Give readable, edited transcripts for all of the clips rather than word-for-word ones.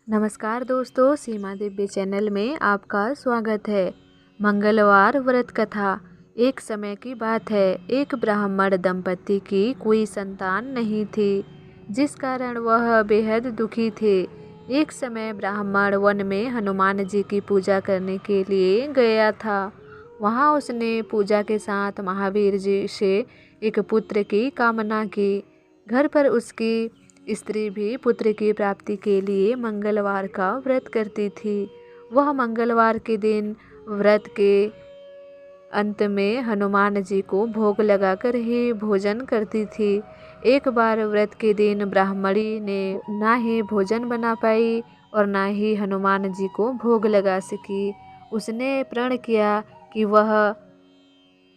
नमस्कार दोस्तों, सीमा दिव्य चैनल में आपका स्वागत है। मंगलवार व्रत कथा। एक समय की बात है, एक ब्राह्मण दंपति की कोई संतान नहीं थी, जिस कारण वह बेहद दुखी थे। एक समय ब्राह्मण वन में हनुमान जी की पूजा करने के लिए गया था। वहाँ उसने पूजा के साथ महावीर जी से एक पुत्र की कामना की। घर पर उसकी स्त्री भी पुत्र की प्राप्ति के लिए मंगलवार का व्रत करती थी। वह मंगलवार के दिन व्रत के अंत में हनुमान जी को भोग लगाकर ही भोजन करती थी। एक बार व्रत के दिन ब्राह्मणी ने ना ही भोजन बना पाई और ना ही हनुमान जी को भोग लगा सकी। उसने प्रण किया कि वह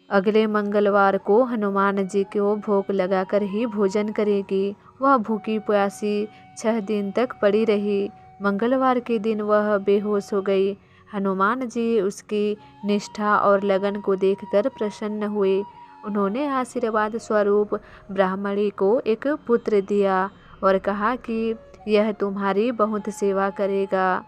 अगले मंगलवार को हनुमान जी को भोग लगाकर ही भोजन करेगी। वह भूखी प्यासी 6 दिन तक पड़ी रही। मंगलवार के दिन वह बेहोश हो गई। हनुमान जी उसकी निष्ठा और लगन को देखकर प्रसन्न हुए। उन्होंने आशीर्वाद स्वरूप ब्राह्मणी को एक पुत्र दिया और कहा कि यह तुम्हारी बहुत सेवा करेगा।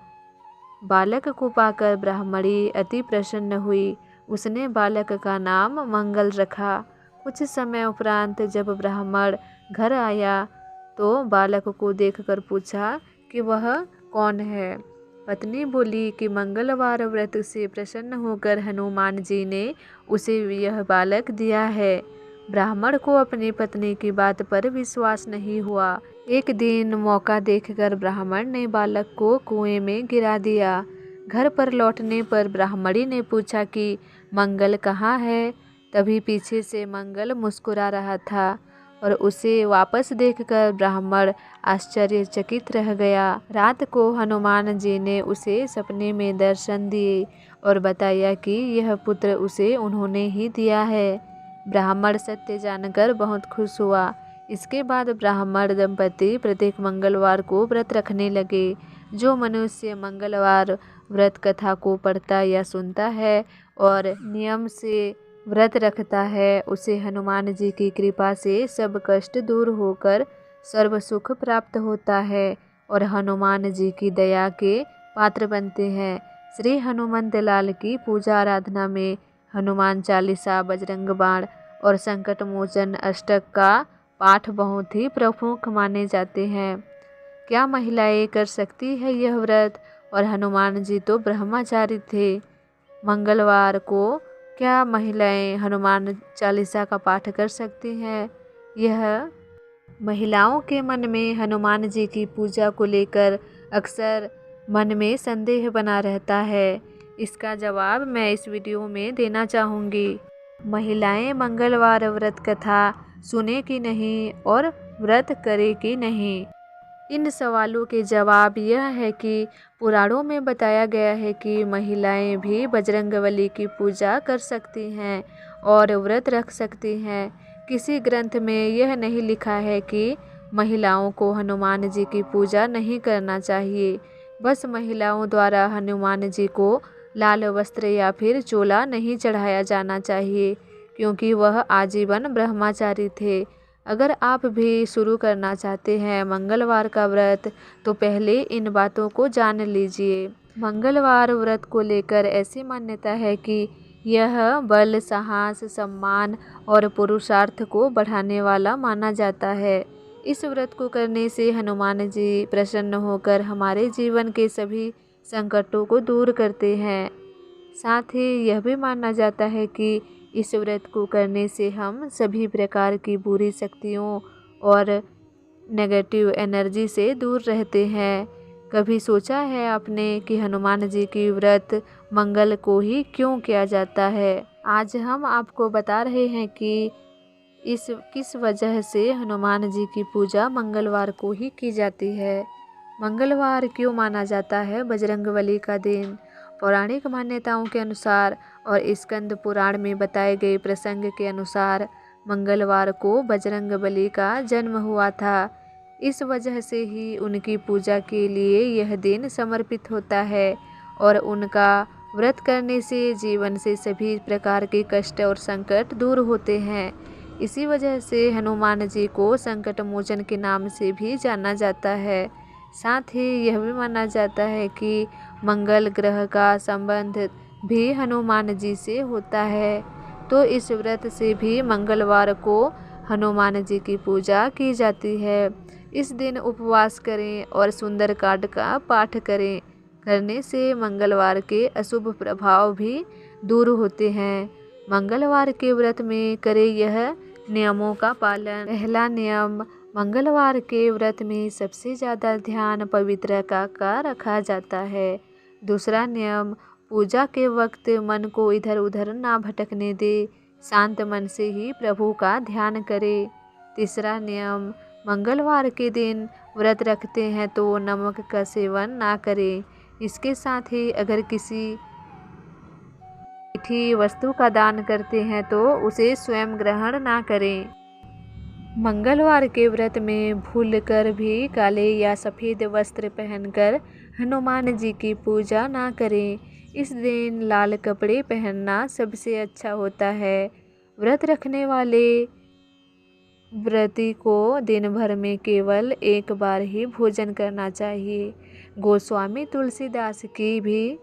बालक को पाकर ब्राह्मणी अति प्रसन्न हुई। उसने बालक का नाम मंगल रखा। कुछ समय उपरांत जब ब्राह्मण घर आया तो बालक को देखकर पूछा कि वह कौन है। पत्नी बोली कि मंगलवार व्रत से प्रसन्न होकर हनुमान जी ने उसे यह बालक दिया है। ब्राह्मण को अपनी पत्नी की बात पर विश्वास नहीं हुआ। एक दिन मौका देखकर ब्राह्मण ने बालक को कुएं में गिरा दिया। घर पर लौटने पर ब्राह्मणी ने पूछा कि मंगल कहाँ है। तभी पीछे से मंगल मुस्कुरा रहा था और उसे वापस देखकर ब्राह्मण आश्चर्यचकित रह गया। रात को हनुमान जी ने उसे सपने में दर्शन दिए और बताया कि यह पुत्र उसे उन्होंने ही दिया है। ब्राह्मण सत्य जानकर बहुत खुश हुआ। इसके बाद ब्राह्मण दंपति प्रत्येक मंगलवार को व्रत रखने लगे। जो मनुष्य मंगलवार व्रत कथा को पढ़ता या सुनता है और नियम से व्रत रखता है, उसे हनुमान जी की कृपा से सब कष्ट दूर होकर सर्व सुख प्राप्त होता है और हनुमान जी की दया के पात्र बनते हैं। श्री हनुमंत लाल की पूजा आराधना में हनुमान चालीसा, बजरंग बाण और संकट मोचन अष्टक का पाठ बहुत ही प्रमुख माने जाते हैं। क्या महिलाएं कर सकती है यह व्रत? और हनुमान जी तो ब्रह्मचारी थे। मंगलवार को क्या महिलाएं हनुमान चालीसा का पाठ कर सकती हैं? यह महिलाओं के मन में हनुमान जी की पूजा को लेकर अक्सर मन में संदेह बना रहता है। इसका जवाब मैं इस वीडियो में देना चाहूँगी। महिलाएं मंगलवार व्रत कथा सुने कि नहीं और व्रत करे कि नहीं? इन सवालों के जवाब यह है कि पुराणों में बताया गया है कि महिलाएं भी बजरंगबली की पूजा कर सकती हैं और व्रत रख सकती हैं। किसी ग्रंथ में यह नहीं लिखा है कि महिलाओं को हनुमान जी की पूजा नहीं करना चाहिए। बस महिलाओं द्वारा हनुमान जी को लाल वस्त्र या फिर चोला नहीं चढ़ाया जाना चाहिए, क्योंकि वह आजीवन ब्रह्मचारी थे। अगर आप भी शुरू करना चाहते हैं मंगलवार का व्रत, तो पहले इन बातों को जान लीजिए। मंगलवार व्रत को लेकर ऐसी मान्यता है कि यह बल, साहस, सम्मान और पुरुषार्थ को बढ़ाने वाला माना जाता है। इस व्रत को करने से हनुमान जी प्रसन्न होकर हमारे जीवन के सभी संकटों को दूर करते हैं। साथ ही यह भी माना जाता है कि इस व्रत को करने से हम सभी प्रकार की बुरी शक्तियों और नेगेटिव एनर्जी से दूर रहते हैं। कभी सोचा है आपने कि हनुमान जी की व्रत मंगल को ही क्यों किया जाता है? आज हम आपको बता रहे हैं कि किस वजह से हनुमान जी की पूजा मंगलवार को ही की जाती है। मंगलवार क्यों माना जाता है बजरंगबली का दिन? पौराणिक मान्यताओं के अनुसार और स्कंद पुराण में बताए गए प्रसंग के अनुसार मंगलवार को बजरंगबली का जन्म हुआ था। इस वजह से ही उनकी पूजा के लिए यह दिन समर्पित होता है और उनका व्रत करने से जीवन से सभी प्रकार के कष्ट और संकट दूर होते हैं। इसी वजह से हनुमान जी को संकट मोचन के नाम से भी जाना जाता है। साथ ही यह भी माना जाता है कि मंगल ग्रह का संबंध भी हनुमान जी से होता है। तो इस व्रत से भी मंगलवार को हनुमान जी की पूजा की जाती है। इस दिन उपवास करें और सुंदरकांड का पाठ करें। करने से मंगलवार के अशुभ प्रभाव भी दूर होते हैं। मंगलवार के व्रत में करें यह नियमों का पालन। पहला नियम, मंगलवार के व्रत में सबसे ज़्यादा ध्यान पवित्रता का रखा जाता है। दूसरा नियम, पूजा के वक्त मन को इधर उधर ना भटकने दे, शांत मन से ही प्रभु का ध्यान करें। तीसरा नियम, मंगलवार के दिन व्रत रखते हैं तो नमक का सेवन ना करें। इसके साथ ही अगर किसी मीठी वस्तु का दान करते हैं तो उसे स्वयं ग्रहण ना करें। मंगलवार के व्रत में भूलकर भी काले या सफ़ेद वस्त्र पहनकर हनुमान जी की पूजा ना करें। इस दिन लाल कपड़े पहनना सबसे अच्छा होता है। व्रत रखने वाले व्रती को दिन भर में केवल एक बार ही भोजन करना चाहिए। गोस्वामी तुलसीदास की भी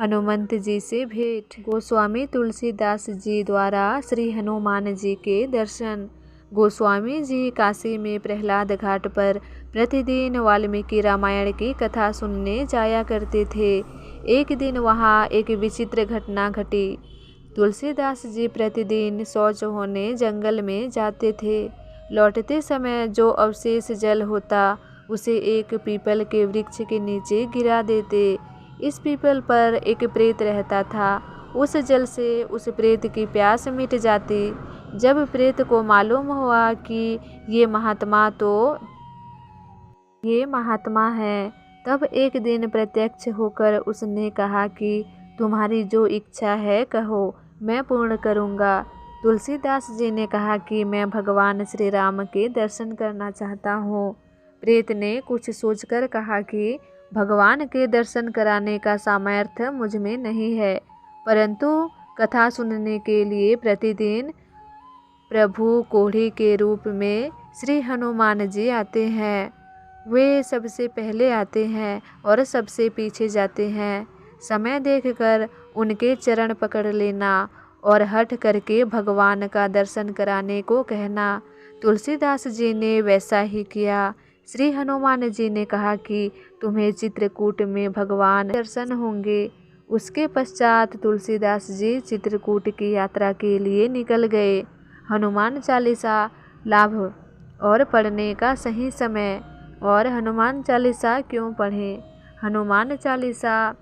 हनुमंत जी से भेंट। गोस्वामी तुलसीदास जी द्वारा श्री हनुमान जी के दर्शन। गोस्वामी जी काशी में प्रहलाद घाट पर प्रतिदिन वाल्मीकि रामायण की कथा सुनने जाया करते थे। एक दिन वहाँ एक विचित्र घटना घटी। तुलसीदास जी प्रतिदिन शौच होने जंगल में जाते थे। लौटते समय जो अवशेष जल होता उसे एक पीपल के वृक्ष के नीचे गिरा देते। इस पीपल पर एक प्रेत रहता था। उस जल से उस प्रेत की प्यास मिट जाती। जब प्रेत को मालूम हुआ कि ये महात्मा है, तब एक दिन प्रत्यक्ष होकर उसने कहा कि तुम्हारी जो इच्छा है कहो, मैं पूर्ण करूँगा। तुलसीदास जी ने कहा कि मैं भगवान श्री राम के दर्शन करना चाहता हूँ। प्रेत ने कुछ सोचकर कहा कि भगवान के दर्शन कराने का सामर्थ्य मुझ में नहीं है, परंतु कथा सुनने के लिए प्रतिदिन प्रभु कोढ़ी के रूप में श्री हनुमान जी आते हैं। वे सबसे पहले आते हैं और सबसे पीछे जाते हैं। समय देखकर उनके चरण पकड़ लेना और हठ करके भगवान का दर्शन कराने को कहना। तुलसीदास जी ने वैसा ही किया। श्री हनुमान जी ने कहा कि तुम्हें चित्रकूट में भगवान दर्शन होंगे। उसके पश्चात तुलसीदास जी चित्रकूट की यात्रा के लिए निकल गए। हनुमान चालीसा लाभ और पढ़ने का सही समय। और हनुमान चालीसा क्यों पढ़ें? हनुमान चालीसा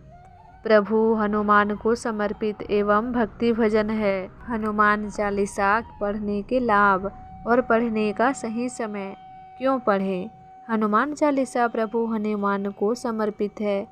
प्रभु हनुमान को समर्पित एवं भक्ति भजन है। हनुमान चालीसा पढ़ने के लाभ और पढ़ने का सही समय क्यों पढ़ें? हनुमान चालीसा प्रभु हनुमान को समर्पित है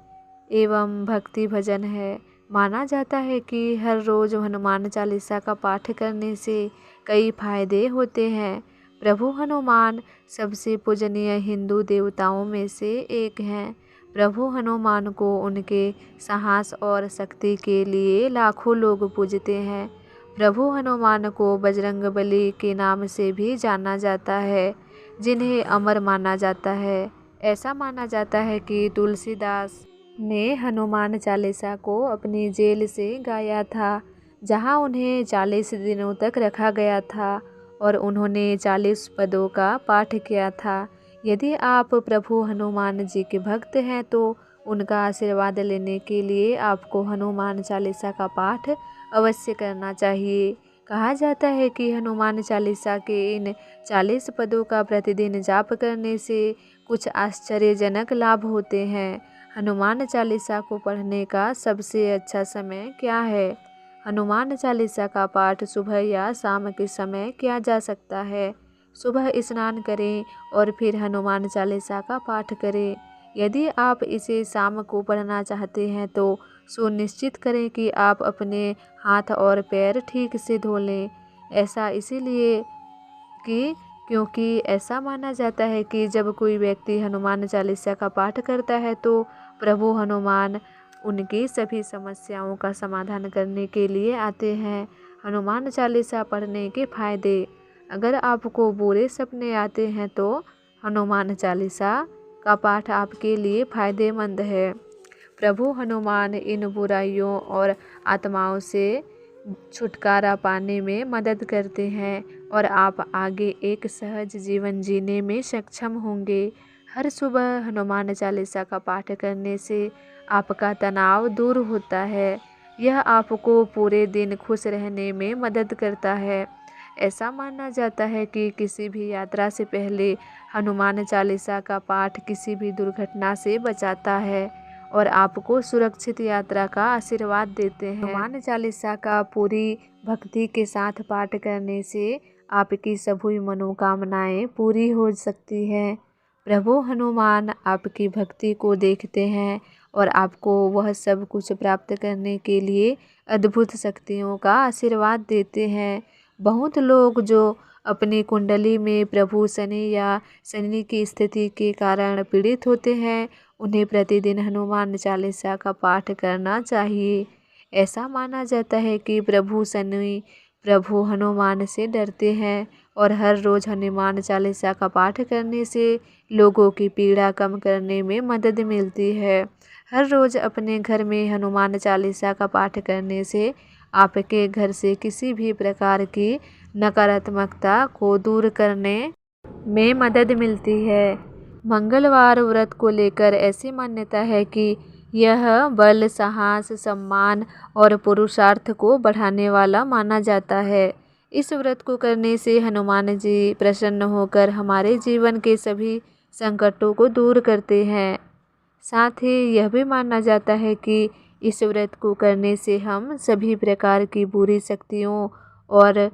एवं भक्ति भजन है। माना जाता है कि हर रोज़ हनुमान चालीसा का पाठ करने से कई फायदे होते हैं। प्रभु हनुमान सबसे पूजनीय हिंदू देवताओं में से एक हैं। प्रभु हनुमान को उनके साहस और शक्ति के लिए लाखों लोग पूजते हैं। प्रभु हनुमान को बजरंगबली के नाम से भी जाना जाता है, जिन्हें अमर माना जाता है। ऐसा माना जाता है कि तुलसीदास ने हनुमान चालीसा को अपनी जेल से गाया था, जहां उन्हें 40 दिनों तक रखा गया था और उन्होंने 40 पदों का पाठ किया था। यदि आप प्रभु हनुमान जी के भक्त हैं तो उनका आशीर्वाद लेने के लिए आपको हनुमान चालीसा का पाठ अवश्य करना चाहिए। कहा जाता है कि हनुमान चालीसा के इन 40 पदों का प्रतिदिन जाप करने से कुछ आश्चर्यजनक लाभ होते हैं। हनुमान चालीसा को पढ़ने का सबसे अच्छा समय क्या है? हनुमान चालीसा का पाठ सुबह या शाम के समय किया जा सकता है। सुबह स्नान करें और फिर हनुमान चालीसा का पाठ करें। यदि आप इसे शाम को पढ़ना चाहते हैं तो सुनिश्चित करें कि आप अपने हाथ और पैर ठीक से धो लें। ऐसा इसीलिए कि क्योंकि ऐसा माना जाता है कि जब कोई व्यक्ति हनुमान चालीसा का पाठ करता है तो प्रभु हनुमान उनकी सभी समस्याओं का समाधान करने के लिए आते हैं। हनुमान चालीसा पढ़ने के फायदे। अगर आपको बुरे सपने आते हैं तो हनुमान चालीसा का पाठ आपके लिए फायदेमंद है। प्रभु हनुमान इन बुराइयों और आत्माओं से छुटकारा पाने में मदद करते हैं और आप आगे एक सहज जीवन जीने में सक्षम होंगे। हर सुबह हनुमान चालीसा का पाठ करने से आपका तनाव दूर होता है। यह आपको पूरे दिन खुश रहने में मदद करता है। ऐसा माना जाता है कि किसी भी यात्रा से पहले हनुमान चालीसा का पाठ किसी भी दुर्घटना से बचाता है और आपको सुरक्षित यात्रा का आशीर्वाद देते हैं। हनुमान चालीसा का पूरी भक्ति के साथ पाठ करने से आपकी सभी मनोकामनाएं पूरी हो सकती हैं। प्रभु हनुमान आपकी भक्ति को देखते हैं और आपको वह सब कुछ प्राप्त करने के लिए अद्भुत शक्तियों का आशीर्वाद देते हैं। बहुत लोग जो अपनी कुंडली में प्रभु शनि या शनि की स्थिति के कारण पीड़ित होते हैं, उन्हें प्रतिदिन हनुमान चालीसा का पाठ करना चाहिए। ऐसा माना जाता है कि प्रभु शनि प्रभु हनुमान से डरते हैं और हर रोज़ हनुमान चालीसा का पाठ करने से लोगों की पीड़ा कम करने में मदद मिलती है। हर रोज़ अपने घर में हनुमान चालीसा का पाठ करने से आपके घर से किसी भी प्रकार की नकारात्मकता को दूर करने में मदद मिलती है। मंगलवार व्रत को लेकर ऐसी मान्यता है कि यह बल, साहस, सम्मान और पुरुषार्थ को बढ़ाने वाला माना जाता है। इस व्रत को करने से हनुमान जी प्रसन्न होकर हमारे जीवन के सभी संकटों को दूर करते हैं। साथ ही यह भी माना जाता है कि इस व्रत को करने से हम सभी प्रकार की बुरी शक्तियों और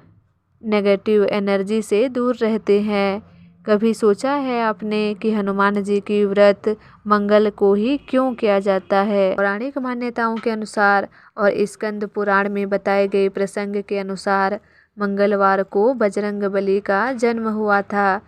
नेगेटिव एनर्जी से दूर रहते हैं। कभी सोचा है आपने कि हनुमान जी की व्रत मंगल को ही क्यों किया जाता है? पौराणिक मान्यताओं के अनुसार और स्कंद पुराण में बताए गए प्रसंग के अनुसार मंगलवार को बजरंग बली का जन्म हुआ था।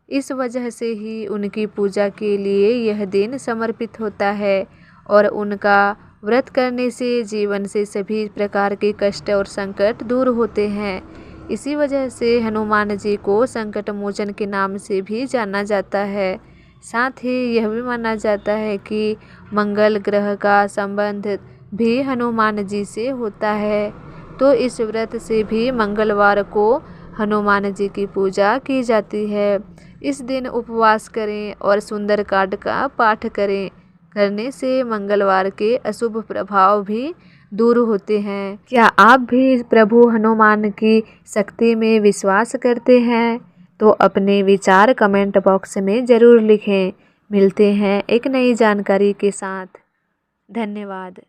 इस वजह से ही उनकी पूजा के लिए यह दिन समर्पित होता है और उनका व्रत करने से जीवन से सभी प्रकार के कष्ट और संकट दूर होते हैं। इसी वजह से हनुमान जी को संकट मोचन के नाम से भी जाना जाता है। साथ ही यह भी माना जाता है कि मंगल ग्रह का संबंध भी हनुमान जी से होता है, तो इस व्रत से भी मंगलवार को हनुमान जी की पूजा की जाती है। इस दिन उपवास करें और सुंदरकांड का पाठ करें। करने से मंगलवार के अशुभ प्रभाव भी दूर होते हैं। क्या आप भी प्रभु हनुमान की शक्ति में विश्वास करते हैं? तो अपने विचार कमेंट बॉक्स में ज़रूर लिखें। मिलते हैं एक नई जानकारी के साथ। धन्यवाद।